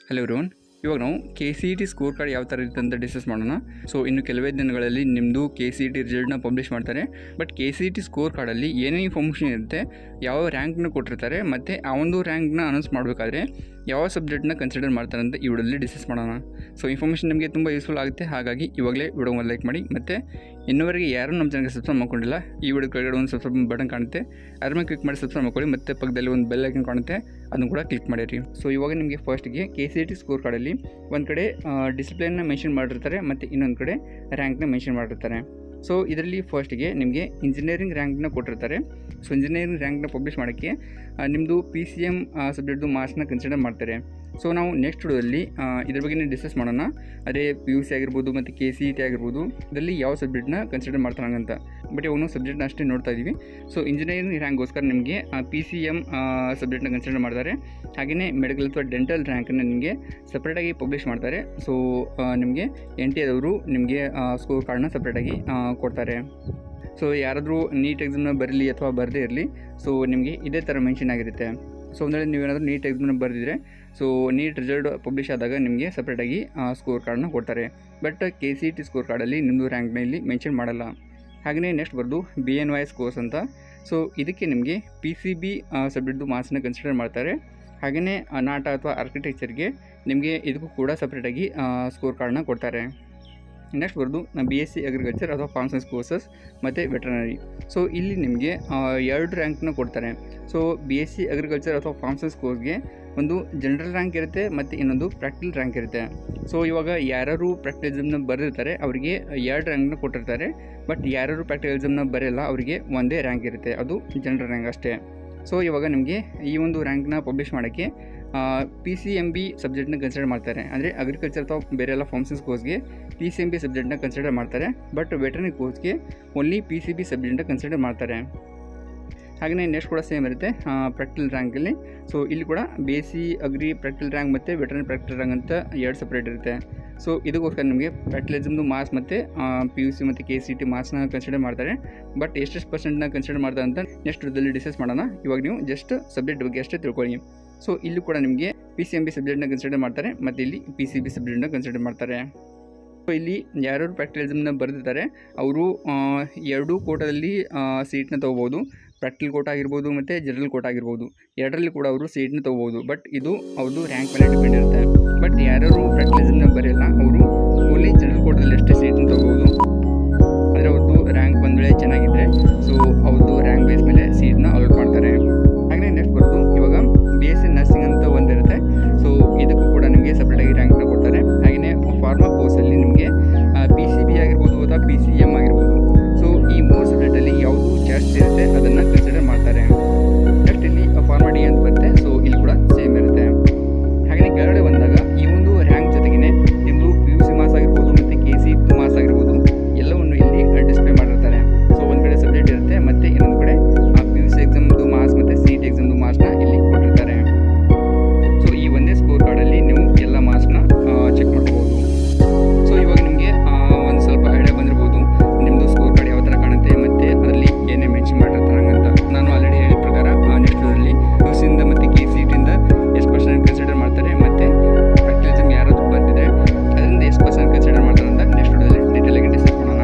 Hello everyone, ಇವಾಗ ನಾವು KCET score card ಯಾವ ಥರ ಇರುತ್ತೆ ಅಂತ ಡಿಸ್ಕಸ್ ಮಾಡೋಣ. ಸೊ ಇನ್ನು ಕೆಲವೇ ದಿನಗಳಲ್ಲಿ ನಿಮ್ಮದು KCET ರಿಸಲ್ಟ್ನ ಪಬ್ಲಿಷ್ ಮಾಡ್ತಾರೆ. ಬಟ್ KCET ಸ್ಕೋರ್ ಕಾರ್ಡಲ್ಲಿ ಏನೇ ಇನ್ಫಾರ್ಮೇಷನ್ ಇರುತ್ತೆ, ಯಾವ ರ್ಯಾಂಕ್ನ ಕೊಟ್ಟಿರ್ತಾರೆ ಮತ್ತು ಆ ಒಂದು ರ್ಯಾಂಕ್ನ ಅನೌನ್ಸ್ ಮಾಡಬೇಕಾದ್ರೆ ಯಾವ ಸಬ್ಜೆಕ್ಟ್ನ ಕನ್ಸಿಡರ್ ಮಾಡ್ತಾರೆ ಅಂತ ಈ ವಿಡಿಯೋದಲ್ಲಿ ಡಿಸ್ಕಸ್ ಮಾಡೋಣ. ಸೊ ಇನ್ಫಾರ್ಮೇಷನ್ ನಿಮಗೆ ತುಂಬ ಯೂಸ್ಫುಲ್ ಆಗುತ್ತೆ, ಹಾಗಾಗಿ ಇವಾಗಲೇ ವಿಡಿಯೋ ಲೈಕ್ ಮಾಡಿ. ಮತ್ತು ಇನ್ನೂವರೆಗೆ ಯಾರು ನಮ್ಮ ಚಾನಲ್ಗೆ ಸಬ್ಸ್ಕ್ರೈಬ್ ಮಾಡ್ಕೊಂಡಿಲ್ಲ, ಈ ವಿಡಿಯೋ ಕೆಳಗಡೆ ಒಂದು ಸಬ್ಸ್ಕ್ರೈಬ್ ಬಟನ್ ಕಾಣುತ್ತೆ, ಅದ್ರ ಮೇಲೆ ಕ್ಲಿಕ್ ಮಾಡಿ ಸಬ್ಸ್ಕ್ರೈಬ್ ಮಾಡ್ಕೊಳ್ಳಿ. ಮತ್ತು ಪಕ್ಕದಲ್ಲಿ ಒಂದು ಬೆಲ್ ಐಕನ್ ಕಾಣುತ್ತೆ, ಅದನ್ನು ಕೂಡ ಕ್ಲಿಕ್ ಮಾಡಿರಿ. ಸೊ ಇವಾಗ ನಿಮಗೆ ಫಸ್ಟ್ಗೆ KCET ಸ್ಕೋರ್ ಕಾರ್ಡಲ್ಲಿ ಒಂದು ಕಡೆ ಡಿಸಿಪ್ಲಿನ್ನ ಮೆನ್ಷನ್ ಮಾಡಿರ್ತಾರೆ ಮತ್ತು ಇನ್ನೊಂದು ಕಡೆ ರ್ಯಾಂಕ್ನ ಮೆನ್ಷನ್ ಮಾಡಿರ್ತಾರೆ. ಸೊ ಇದರಲ್ಲಿ ಫಸ್ಟ್ಗೆ ನಿಮಗೆ ಇಂಜಿನಿಯರಿಂಗ್ ರ್ಯಾಂಕ್ನ ಕೊಟ್ಟಿರ್ತಾರೆ. ಸೊ ಇಂಜಿನಿಯರಿಂಗ್ ರ್ಯಾಂಕ್ನ ಪಬ್ಲಿಷ್ ಮಾಡೋಕ್ಕೆ ನಿಮ್ಮದು PCM ಸಬ್ಜೆಕ್ಟ್ದು ಮಾರ್ಕ್ಸ್ನ ಕನ್ಸಿಡರ್ ಮಾಡ್ತಾರೆ. ಸೊ ನಾವು ನೆಕ್ಸ್ಟ್ ವಿಡಿಯೋದಲ್ಲಿ ಇದ್ರ ಬಗ್ಗೆ ಡಿಸ್ಕಸ್ ಮಾಡೋಣ. ಅದೇ PUC ಆಗಿರ್ಬೋದು ಮತ್ತು KCET ಆಗಿರ್ಬೋದು, ಇದರಲ್ಲಿ ಯಾವ ಸಬ್ಜೆಕ್ಟ್ನ ಕನ್ಸಿಡರ್ ಮಾಡ್ತಾರೆ ಅಂತ. ಬಟ್ ಇವಾಗ ಸಬ್ಜೆಕ್ಟ್ನ ಅಷ್ಟೇ ನೋಡ್ತಾ ಇದ್ದೀವಿ. ಸೊ ಇಂಜಿನಿಯರಿಂಗ್ ರ್ಯಾಂಕ್ಗೋಸ್ಕರ ನಿಮಗೆ PCM ಸಬ್ಜೆಕ್ಟ್ನ ಕನ್ಸಿಡರ್ ಮಾಡ್ತಾರೆ. ಹಾಗೆಯೇ ಮೆಡಿಕಲ್ ಅಥವಾ ಡೆಂಟಲ್ ರ್ಯಾಂಕನ್ನು ನಿಮಗೆ ಸಪ್ರೇಟಾಗಿ ಪಬ್ಲಿಷ್ ಮಾಡ್ತಾರೆ. ಸೊ ನಿಮಗೆ NTA ಅವರು ನಿಮಗೆ ಸ್ಕೋರ್ ಕಾರ್ಡ್ನ ಸಪ್ರೇಟಾಗಿ ಕೊಡ್ತಾರೆ. ಸೊ ಯಾರಾದರೂ ನೀಟ್ ಎಕ್ಸಾಮ್ನ ಬರಲಿ ಅಥವಾ ಬರದೇ ಇರಲಿ, ಸೊ ನಿಮಗೆ ಇದೇ ಥರ ಮೆನ್ಷನ್ ಆಗಿರುತ್ತೆ. ಸೊ ಒಂದು ವೇಳೆ ನೀವೇನಾದರೂ ನೀಟ್ ಎಕ್ಸಾಮ್ನ ಬರೆದಿದ್ರೆ, ಸೊ ನೀಟ್ ರಿಸಲ್ಟ್ ಪಬ್ಲಿಷ್ ಆದಾಗ ನಿಮಗೆ ಸಪ್ರೇಟಾಗಿ ಸ್ಕೋರ್ ಕಾರ್ಡ್ನ ಕೊಡ್ತಾರೆ. ಬಟ್ KCET ಸ್ಕೋರ್ ಕಾರ್ಡಲ್ಲಿ ನಿಮ್ಮದು ರ್ಯಾಂಕ್ನ ಇಲ್ಲಿ ಮೆನ್ಷನ್ ಮಾಡಲ್ಲ. ಹಾಗೆಯೇ ನೆಕ್ಸ್ಟ್ ಬರ್ದು BNY ಕೋರ್ಸ್ ಅಂತ. ಸೊ ಇದಕ್ಕೆ ನಿಮಗೆ PCB ಸಬ್ಜೆಕ್ಟ್ದು ಮಾರ್ಕ್ಸ್ನ ಕನ್ಸಿಡರ್ ಮಾಡ್ತಾರೆ. ಹಾಗೆಯೇ ನಾಟ ಅಥವಾ ಆರ್ಕಿಟೆಕ್ಚರ್ಗೆ ನಿಮಗೆ ಇದಕ್ಕೂ ಕೂಡ ಸಪ್ರೇಟಾಗಿ ಸ್ಕೋರ್ ಕಾರ್ಡ್ನ ಕೊಡ್ತಾರೆ. ನೆಕ್ಸ್ಟ್ ಬರ್ದು BSc ಅಗ್ರಿಕಲ್ಚರ್ ಅಥವಾ ಫಾರ್ಮ್ ಸೈನ್ಸ್ ಕೋರ್ಸಸ್ ಮತ್ತು ವೆಟರ್ನರಿ. ಸೊ ಇಲ್ಲಿ ನಿಮಗೆ 2 ರ್ಯಾಂಕ್ನ ಕೊಡ್ತಾರೆ. ಸೊ BSc ಅಗ್ರಿಕಲ್ಚರ್ ಅಥವಾ ಫಾರ್ಮ್ ಸೈನ್ಸ್ ಕೋರ್ಸ್ಗೆ ಒಂದು ಜನರಲ್ ರ್ಯಾಂಕ್ ಇರುತ್ತೆ ಮತ್ತು ಇನ್ನೊಂದು ಪ್ರಾಕ್ಟಿಕಲ್ ರ್ಯಾಂಕ್ ಇರುತ್ತೆ. ಸೊ ಇವಾಗ ಯಾರು ಪ್ರಾಕ್ಟಿಕಲ್ ಎಕ್ಸಾಮ್ನ ಬರೆದಿರ್ತಾರೆ ಅವರಿಗೆ 2 ರ್ಯಾಂಕ್ನ ಕೊಟ್ಟಿರ್ತಾರೆ. ಬಟ್ ಯಾರು ಪ್ರಾಕ್ಟಿಕಲ್ ಎಕ್ಸಾಮ್ನ ಬರೆಯಲ್ಲ ಅವರಿಗೆ ಒಂದೇ ರ್ಯಾಂಕ್ ಇರುತ್ತೆ, ಅದು ಜನರಲ್ ರ್ಯಾಂಕ್ ಅಷ್ಟೇ. ಸೊ ಇವಾಗ ನಿಮಗೆ ಈ ಒಂದು ರ್ಯಾಂಕ್ನ ಪಬ್ಲಿಷ್ ಮಾಡೋಕ್ಕೆ PCMB ಸಬ್ಜೆಕ್ಟ್ನ ಕನ್ಸಿಡರ್ ಮಾಡ್ತಾರೆ. ಅಂದರೆ ಅಗ್ರಿಕಲ್ಚರ್ ಅಥವಾ ಬೇರೆ ಎಲ್ಲ ಫಾರ್ಮ್ ಸೈನ್ಸ್ ಕೋರ್ಸ್ಗೆ PCMB ಸಬ್ಜೆಕ್ಟ್ನ ಕನ್ಸಿಡರ್ ಮಾಡ್ತಾರೆ. ಬಟ್ ವೆಟರ್ನರಿ ಕೋರ್ಸ್ಗೆ ಓನ್ಲಿ PCB ಸಬ್ಜೆಕ್ಟ್ನ ಕನ್ಸಿಡರ್ ಮಾಡ್ತಾರೆ. ಹಾಗೆಯೇ ನೆಕ್ಸ್ಟ್ ಕೂಡ ಸೇಮ್ ಇರುತ್ತೆ ಪ್ರಾಕ್ಟಿಕಲ್ ರ್ಯಾಂಕಲ್ಲಿ. ಸೊ ಇಲ್ಲಿ ಕೂಡ BSc ಅಗ್ರಿ ಪ್ರಾಕ್ಟಿಕಲ್ ರ್ಯಾಂಕ್ ಮತ್ತು ವೆಟರ್ನರಿ ಪ್ರಾಕ್ಟಿಕಲ್ ರ್ಯಾಂಕ್ ಅಂತ 2 ಸಪ್ರೇಟ್ ಇರುತ್ತೆ. ಸೊ ಇದಕ್ಕೋಸ್ಕರ ನಿಮಗೆ ಪ್ರಾಕ್ಟಿಕಲ್ ಎಕ್ಸಾಮ್ದು ಮಾರ್ಕ್ಸ್ ಮತ್ತು PUC ಮತ್ತು KCET ಮಾರ್ಕ್ಸ್ನ ಕನ್ಸಿಡರ್ ಮಾಡ್ತಾರೆ. ಬಟ್ ಎಷ್ಟು ಪರ್ಸೆಂಟ್ನ ಕನ್ಸಿಡರ್ ಮಾಡ್ತಾರೆ ಅಂತ ನೆಕ್ಸ್ಟ್ ವಿಡಿಯೋದಲ್ಲಿ ಡಿಸ್ಕಸ್ ಮಾಡೋಣ. ಇವಾಗ ನೀವು ಜಸ್ಟ್ ಸಬ್ಜೆಕ್ಟ್ ಬಗ್ಗೆ ಅಷ್ಟೇ ತಿಳ್ಕೊಳ್ಳಿ. ಸೊ ಇಲ್ಲಿ ಕೂಡ ನಿಮಗೆ PCMB ಸಬ್ಜೆಕ್ಟ್ನ ಕನ್ಸಿಡರ್ ಮಾಡ್ತಾರೆ ಮತ್ತು ಇಲ್ಲಿ PCB ಸಬ್ಜೆಕ್ಟ್ನ ಕನ್ಸಿಡರ್ ಮಾಡ್ತಾರೆ. ಸೊ ಇಲ್ಲಿ ಯಾರು ಪ್ರಾಕ್ಟಿಕಲ್ ಎಕ್ಸಾಮ್ನ ಬರೆದಿರ್ತಾರೆ ಅವರು 2 ಕೋಟಾದಲ್ಲಿ ಸೀಟ್ನ ತೊಗೋಬೋದು. ಪ್ರಾಕ್ಟಿಕಲ್ ಕೋಟ ಆಗಿರ್ಬೋದು ಮತ್ತು ಜನರಲ್ ಕೋಟ ಆಗಿರ್ಬೋದು, 2ರಲ್ಲಿ ಕೂಡ ಅವರು ಸೀಟ್ನ ತೊಗೋಬೋದು. ಬಟ್ ಇದು ಅವ್ರದ್ದು ರ್ಯಾಂಕ್ ಮೇಲೆ ಡಿಪೆಂಡ್ ಇರುತ್ತೆ. ಬಟ್ ಯಾರು ಪ್ರಾಕ್ಟಿಕಲ್ ಎಕ್ಸಾಮ್ನ ಬರೆಯಲ್ಲ ಅವರು ಓನ್ಲಿ ಜನರಲ್ ಕೋಟದಲ್ಲಿ ಅಷ್ಟೇ ಸೀಟ್ನ ತೊಗೋಬೋದು. ಆದರೆ ಅವ್ರದ್ದು ರ್ಯಾಂಕ್ ಒಂದು ವೇಳೆ ಚೆನ್ನಾಗಿದ್ದರೆ ಸೊ ಅವ್ರದ್ದು ರ್ಯಾಂಕ್ ಬೇಸ್ ಮೇಲೆ ಸೀಟ್ನ ಅಲಾಟ್ ಮಾಡ್ತಾರೆ. ಹಾಗೆಯೇ ನೆಕ್ಸ್ಟ್ ಬರೋದು ಇವಾಗ BSc ನರ್ಸಿಂಗ್ ಅಂತ ಒಂದಿರುತ್ತೆ. ಸೊ ಇದಕ್ಕೂ ಕೂಡ ನಿಮಗೆ ಸಪ್ರೇಟಾಗಿ ರ್ಯಾಂಕ್ನ ಕೊಡ್ತಾರೆ. ಹಾಗೆಯೇ ಫಾರ್ಮಾ ಕೋರ್ಸಲ್ಲಿ ನಿಮಗೆ PCB ಆಗಿರ್ಬೋದು ಅಥವಾ PCM ಆಗಿರ್ಬೋದು. ಸೊ ಈ 3 ಸಬ್ಜೆಕ್ಟಲ್ಲಿ ಯಾವುದು ಜಾಸ್ತಿ ಇರುತ್ತೆ ಅದನ್ನು ಕನ್ಸಿಡರ್ ಮಾಡ್ತಾರೆ. ನೆಕ್ಸ್ಟ್ ಇಲ್ಲಿ ಫಾರ್ಮಾ ಡಿ ಅಂತ ಬರುತ್ತೆ. ಸೊ ಇಲ್ಲಿ ಕೂಡ ಸೇಮ್ ಇರುತ್ತೆ. ಹಾಗೆಯೇ ಕೆಳಗಡೆ ಬಂದಾಗ ಈ ಒಂದು ರ್ಯಾಂಕ್ ಜೊತೆಗೇ ನಿಮ್ಮದು PUC ಮಾರ್ಕ್ಸ್ ಆಗಿರ್ಬೋದು ಮತ್ತು KCET ಮಾರ್ಕ್ಸ್ ಆಗಿರ್ಬೋದು ಎಲ್ಲವನ್ನು ಇಲ್ಲಿ ಡಿಸ್ಪ್ಲೇ ಮಾಡಿರ್ತಾರೆ. ಸೊ ಒಂದು ಕಡೆ ಸಬ್ಜೆಕ್ಟ್ ಇರುತ್ತೆ ಮತ್ತು ಇನ್ನೊಂದು ಕಡೆ PUC ಎಕ್ಸಾಮ್ದು ಮಾರ್ಕ್ಸ್ ಮತ್ತು CET ಎಕ್ಸಾಮ್ದು ಮಾರ್ಕ್ಸ್ನ ಇಲ್ಲಿ ಕೊಟ್ಟಿರ್ತಾರೆ. ಸೊ ಈ ಒಂದೇ ಸ್ಕೋರ್ ಕಾರ್ಡಲ್ಲಿ ನೀವು ಎಲ್ಲ ಮಾರ್ಕ್ಸ್ನ ಚೆಕ್ ಮಾಡ್ಕೋಬೋದು. ಸೊ ಇವಾಗ ನಿಮಗೆ ಒಂದು ಸ್ವಲ್ಪ ಐಡಿಯಾ ಬಂದಿರ್ಬೋದು ನಿಮ್ಮದು ಸ್ಕೋರ್ ಕಾರ್ಡ್ ಯಾವ ಥರ ಕಾಣುತ್ತೆ ಮತ್ತು ಅದರಲ್ಲಿ ಏನೇ ಮೆನ್ಷನ್ ಮಾಡಿರ್ತಾರೆ ಹಂಗಂತ. ನಾನು ಆಲ್ರೆಡಿ ಹೇಳಿದ ಪ್ರಕಾರ ನೆಕ್ಸ್ಟ್ ವಿಡಿಯೋದಲ್ಲಿ PUCಯಿಂದ ಮತ್ತು KCETಯಿಂದ ಎಷ್ಟು ಪರ್ಸೆಂಟ್ ಕನ್ಸಿಡರ್ ಮಾಡ್ತಾರೆ ಮತ್ತು ಪ್ರಾಕ್ಟಿಕಲ್ ಎಕ್ಸಾಮ್ ಯಾರಾದರೂ ಬರ್ತಿದ್ರೆ ಅದರಿಂದ ಎಷ್ಟು ಪರ್ಸೆಂಟ್ ಕನ್ಸಿಡರ್ ಮಾಡ್ತಾರೆ ಅಂತ ನೆಕ್ಸ್ಟ್ ವಿಡಿಯೋದಲ್ಲಿ ಡೀಟೇಲಾಗಿ ಡಿಸ್ಕಸ್ ಮಾಡೋಣ.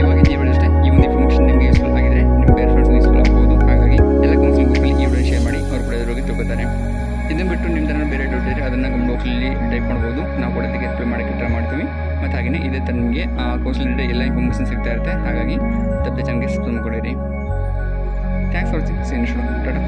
ಇವಾಗ ಈ ವಿಡಿಯೋ ಅಷ್ಟೇ. ಈ ಒಂದು ಇನ್ಫಾರ್ಮೇಷನ್ ನಿಮಗೆ ಯೂಸ್ಫುಲ್ ಆಗಿದ್ರೆ ನಿಮ್ಮ ಬೇರೆ ಫ್ರೆಂಡ್ಸ್ಗೆ ಯೂಸ್ಫುಲ್ ಆಗ್ಬೋದು. ಹಾಗಾಗಿ ಎಲ್ಲ ಕೌನ್ಸಿಲಿಂಗ್ ಗ್ರೂಪಲ್ಲಿ ಈ ವಿಡಿಯೋ ಶೇರ್ ಮಾಡಿ ಅವ್ರು ಕೂಡ ಇದ್ರ ಬಗ್ಗೆ ತಿಳ್ಕೊತಾರೆ. ಇದನ್ನು ಬಿಟ್ಟು ನಿಮ್ದು ಬೇರೆ ಡೌಟ್ ಇದ್ದರೆ ಅದನ್ನು ಕಮೆಂಟ್ ಬಾಕ್ಸಲ್ಲಿ ಟೈಪ್ ಮಾಡ್ಬೋದು. ನಾವು ಕೂಡ ಅದಕ್ಕೆ ರಿಪ್ಲೈ ಮಾಡೋಕ್ಕೆ ಟ್ರೈ ಮಾಡ್ತೀವಿ. ಮತ್ತು ಹಾಗೆಯೇ ಇದೇ ಥರ ನಿಮಗೆ ಕೌನ್ಸಿಲಿಂಗ್ ಎಲ್ಲ ಇನ್ಫಾರ್ಮೇಷನ್ ಸಿಗ್ತಾ ಇರುತ್ತೆ. ಹಾಗಾಗಿ ತಪ್ಪದೆ ಚಾನಲ್ಗೆ ಸಬ್ಸ್ಕ್ರೈಬ್ ಮಾಡಿರಿ. Thanks for watching. ಟಾಟಾ.